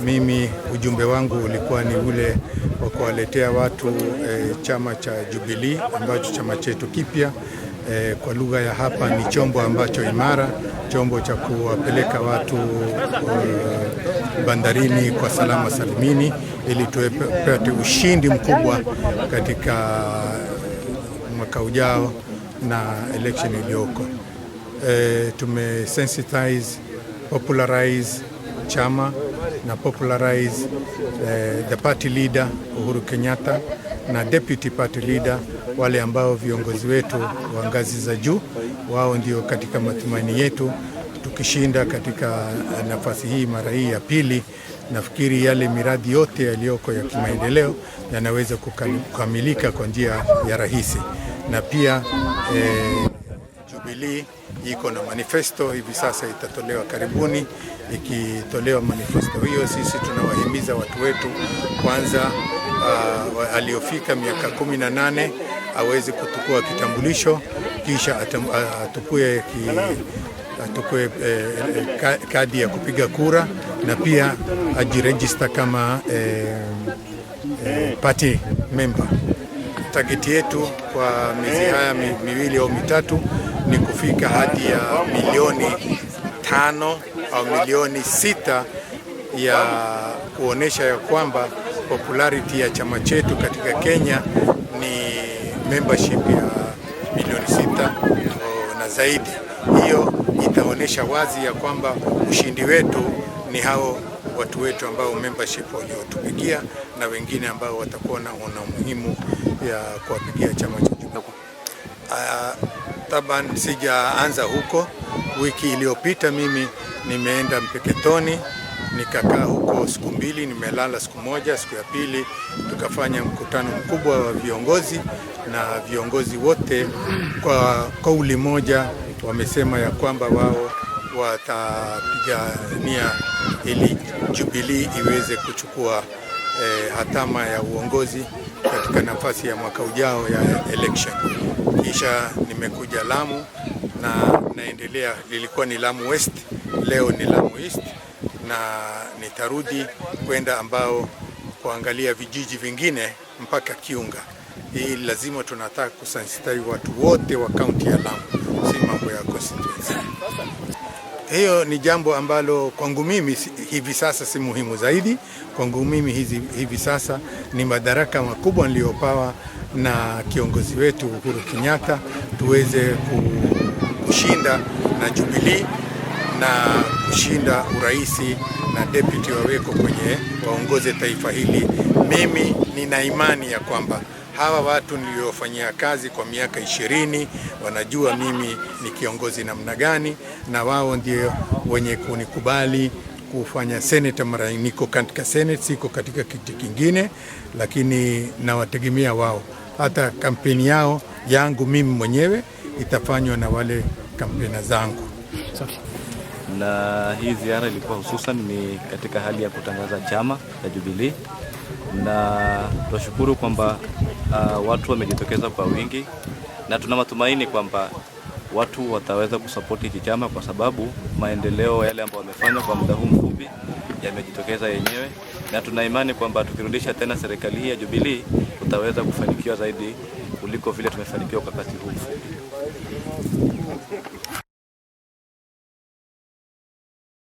mimi ujumbe wangu ulikuwa ni ule wa kuwaletea watu chama cha Jubilee ambacho chama chetu kipya. Kwa lugha ya hapa ni chombo ambacho imara, chombo cha kuwapeleka watu bandarini kwa salama salimini, ili tupate ushindi mkubwa katika mwaka ujao na election iliyoko. Tumesensitize, popularize chama na popularize the party leader Uhuru Kenyatta na deputy party leader, wale ambao viongozi wetu wa ngazi za juu, wao ndio katika matumaini yetu. Tukishinda katika nafasi hii mara hii ya pili, nafikiri yale miradi yote yaliyoko ya kimaendeleo yanaweza kukamilika kwa njia ya rahisi. Na pia Jubilee iko na manifesto hivi sasa, itatolewa karibuni. Ikitolewa manifesto hiyo, sisi tunawahimiza watu wetu kwanza, aliyofika miaka 18 aweze kutukua kitambulisho, kisha atukue kadi ya kupiga kura, na pia ajiregister kama party member. Target yetu kwa miezi haya miwili au mitatu ni kufika hadi ya milioni 5 au milioni 6 ya kuonesha ya kwamba popularity ya chama chetu katika Kenya ni membership ya milioni 6 na zaidi. Hiyo itaonesha wazi ya kwamba ushindi wetu ni hao watu wetu ambao membership waliotupigia na wengine ambao watakuwa na umuhimu ya kuwapigia chama chetu. Taban sijaanza huko. Wiki iliyopita mimi nimeenda Mpeketoni, nikakaa huko siku 2, nimelala siku moja. Siku ya pili tukafanya mkutano mkubwa wa viongozi, na viongozi wote kwa kauli moja wamesema ya kwamba wao watapigania ili Jubilee iweze kuchukua hatama ya uongozi katika nafasi ya mwaka ujao ya election. Kisha nimekuja Lamu na naendelea, lilikuwa ni Lamu West, leo ni Lamu East, na nitarudi kwenda ambao kuangalia vijiji vingine mpaka Kiunga. Hii lazima tunataka kusensitize watu wote wa kaunti ya Lamu, si mambo ya constituency. Hiyo ni jambo ambalo kwangu mimi hivi sasa si muhimu zaidi. Kwangu mimi hivi sasa ni madaraka makubwa niliyopewa na kiongozi wetu Uhuru Kenyatta, tuweze kushinda na Jubilee na kushinda uraisi na deputy waweko kwenye waongoze taifa hili. Mimi nina imani ya kwamba hawa watu niliofanyia kazi kwa miaka 20 wanajua mimi ni kiongozi namna gani, na wao ndio wenye kunikubali kufanya senator. Mara niko katika senate, siko katika kiti kingine, lakini nawategemea wao. Hata kampeni yangu mimi mwenyewe itafanywa na wale kampeni zangu. Na hii ziara ilikuwa hususan ni katika hali ya kutangaza chama cha Jubilee, na tunashukuru kwamba watu wamejitokeza kwa wingi, na tuna matumaini kwamba watu wataweza kusapoti hiki chama, kwa sababu maendeleo yale ambayo wamefanya kwa muda huu mfupi yamejitokeza yenyewe, na tuna imani kwamba tukirudisha tena serikali hii ya Jubilee tutaweza kufanikiwa zaidi kuliko vile tumefanikiwa kwa wakati huu mfupi.